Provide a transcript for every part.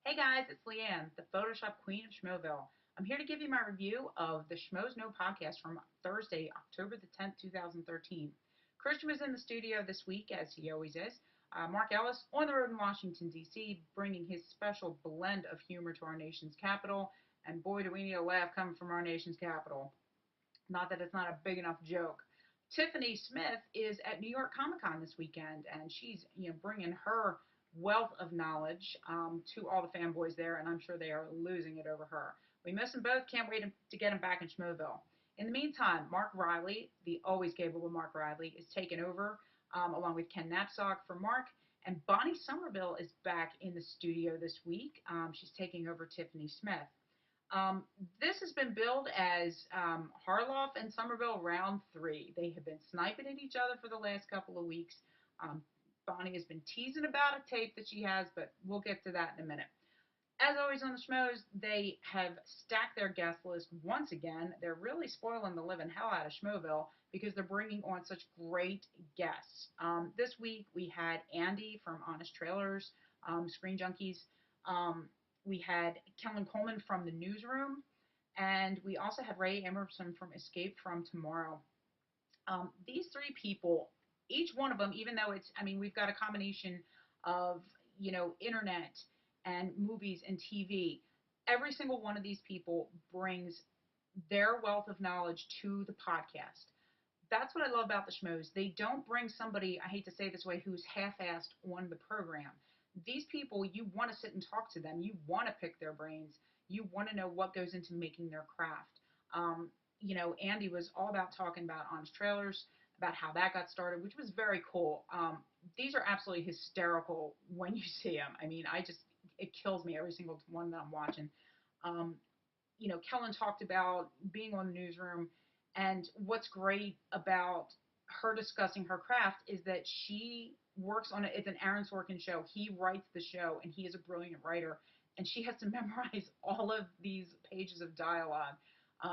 Hey guys, it's Leanne, the Photoshop Queen of Schmoville. I'm here to give you my review of the Schmoes Know Podcast from Thursday, October the 10th, 2013. Christian was in the studio this week, as he always is. Mark Ellis on the road in Washington, D.C., bringing his special blend of humor to our nation's capital. And boy, do we need a laugh coming from our nation's capital. Not that it's not a big enough joke. Tiffany Smith is at New York Comic Con this weekend, and she's bringing her wealth of knowledge to all the fanboys there, and I'm sure they are losing it over her. We miss them both. Can't wait to get them back in Schmoville. In the meantime, Mark Riley, the always capable Mark Riley, is taking over along with Ken Knapsack for Mark. And Bonnie Somerville is back in the studio this week. She's taking over Tiffany Smith. Um, this has been billed as Harloff and Somerville round three. They have been sniping at each other for the last couple of weeks. Um, Bonnie has been teasing about a tape that she has, but we'll get to that in a minute. As always on the Schmoes, they have stacked their guest list once again. They're really spoiling the living hell out of Schmoville because they're bringing on such great guests. This week we had Andy from Honest Trailers, Screen Junkies. Um, we had Kelen Coleman from the Newsroom, and we also had Ray Abramsohn from Escape from Tomorrow. These three people, each one of them, even though we've got a combination of, internet and movies and TV. Every single one of these people brings their wealth of knowledge to the podcast. That's what I love about the Schmoes. They don't bring somebody, I hate to say it this way, who's half-assed on the program. These people, you want to sit and talk to them. You want to pick their brains. You want to know what goes into making their craft. Andy was all about talking about Honest Trailers, about how that got started, which was very cool. These are absolutely hysterical when you see them. It kills me every single one that I'm watching. Um, Kellen talked about being on the Newsroom, and what's great about her discussing her craft is that she works on it. It's an Aaron Sorkin show. He writes the show, and he is a brilliant writer, and she has to memorize all of these pages of dialogue.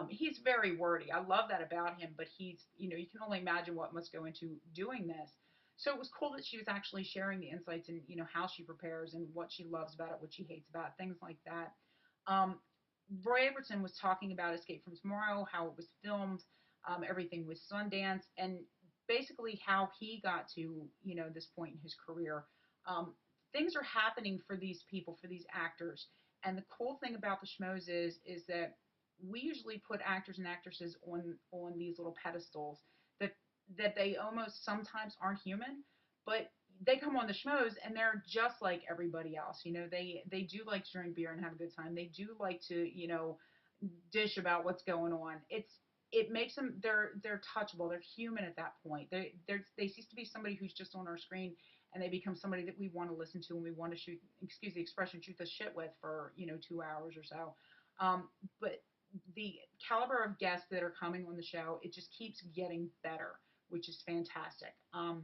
He's very wordy. I love that about him, but you can only imagine what must go into doing this. So it was cool that she was actually sharing the insights and, how she prepares and what she loves about it, what she hates about it, things like that. Um, Roy Abramsohn was talking about Escape from Tomorrow, how it was filmed, everything with Sundance, and basically how he got to, this point in his career. Things are happening for these people, for these actors. And the cool thing about the Schmoes is that we usually put actors and actresses on these little pedestals that they almost sometimes aren't human, but they come on the Schmoes and they're just like everybody else. They do like to drink beer and have a good time. They do like to dish about what's going on. It makes them they're touchable. They're human at that point. They cease to be somebody who's just on our screen, and they become somebody that we want to listen to and we want to shoot, excuse the expression, shoot the shit with for 2 hours or so. But the caliber of guests that are coming on the show, it just keeps getting better, which is fantastic. The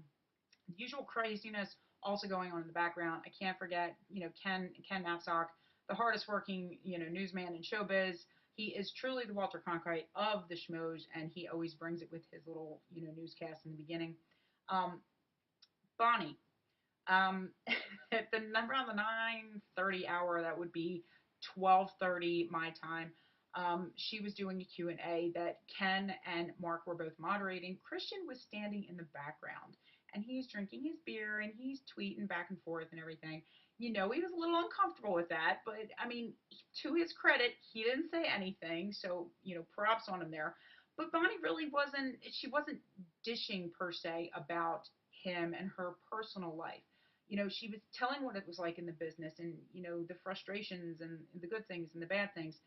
usual craziness also going on in the background. I can't forget, Ken Knapsack, the hardest working, newsman in showbiz. He is truly the Walter Cronkite of the Schmoes, and he always brings it with his little, newscast in the beginning. Um, Bonnie, at the number on the 9:30 hour, that would be 12:30 my time. She was doing a Q&A that Ken and Mark were both moderating. Christian was standing in the background, and he's drinking his beer, and he's tweeting back and forth and everything. He was a little uncomfortable with that, but, to his credit, he didn't say anything, so, props on him there. But Bonnie really she wasn't dishing, per se, about him and her personal life. She was telling what it was like in the business and, the frustrations and the good things and the bad things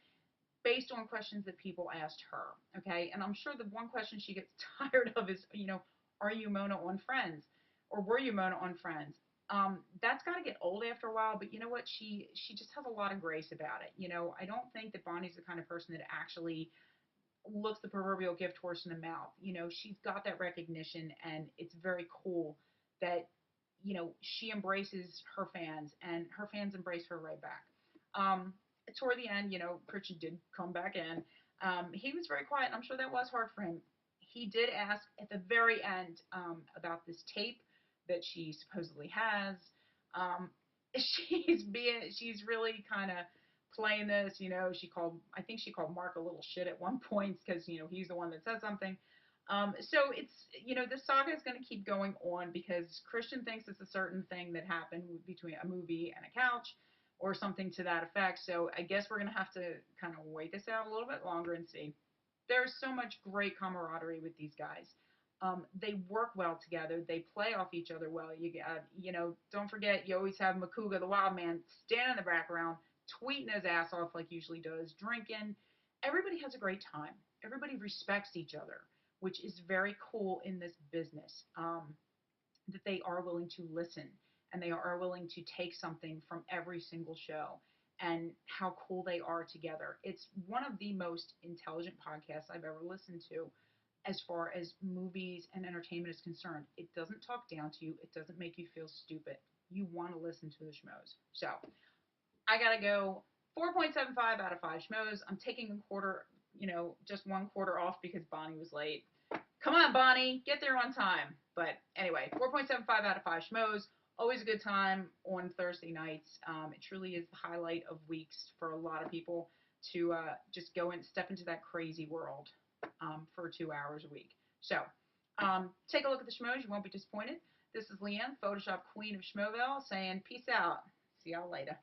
based on questions that people asked her. Okay. And I'm sure the one question she gets tired of is, are you Mona on Friends? Or were you Mona on Friends? That's got to get old after a while, but you know what? She just has a lot of grace about it. I don't think that Bonnie's the kind of person that actually looks the proverbial gift horse in the mouth. She's got that recognition, and it's very cool that she embraces her fans, and her fans embrace her right back. Toward the end, Christian did come back in. He was very quiet, and I'm sure that was hard for him. He did ask at the very end about this tape that she supposedly has. Um, she's really kind of playing this. I think she called Mark a little shit at one point because he's the one that said something. So this saga is going to keep going on because Christian thinks it's a certain thing that happened between a movie and a couch or something to that effect. So I guess we're going to have to kind of wait this out a little bit longer and see. There's so much great camaraderie with these guys. They work well together. They play off each other well. Don't forget, you always have Makuga, the wild man, standing in the background, tweeting his ass off like he usually does, drinking. Everybody has a great time. Everybody respects each other, which is very cool in this business. That they are willing to listen and they are willing to take something from every single show and how cool they are together. It's one of the most intelligent podcasts I've ever listened to as far as movies and entertainment is concerned. It doesn't talk down to you. It doesn't make you feel stupid. You want to listen to the Schmoes. So I got to go 4.75 out of 5 Schmoes. I'm taking a quarter, just one quarter off because Bonnie was late. Come on, Bonnie, get there on time. But anyway, 4.75 out of 5 Schmoes. Always a good time on Thursday nights. It truly is the highlight of weeks for a lot of people to just go and step into that crazy world for 2 hours a week. So take a look at the Schmoes. You won't be disappointed. This is Leanne, Photoshop Queen of Schmoville, saying peace out. See y'all later.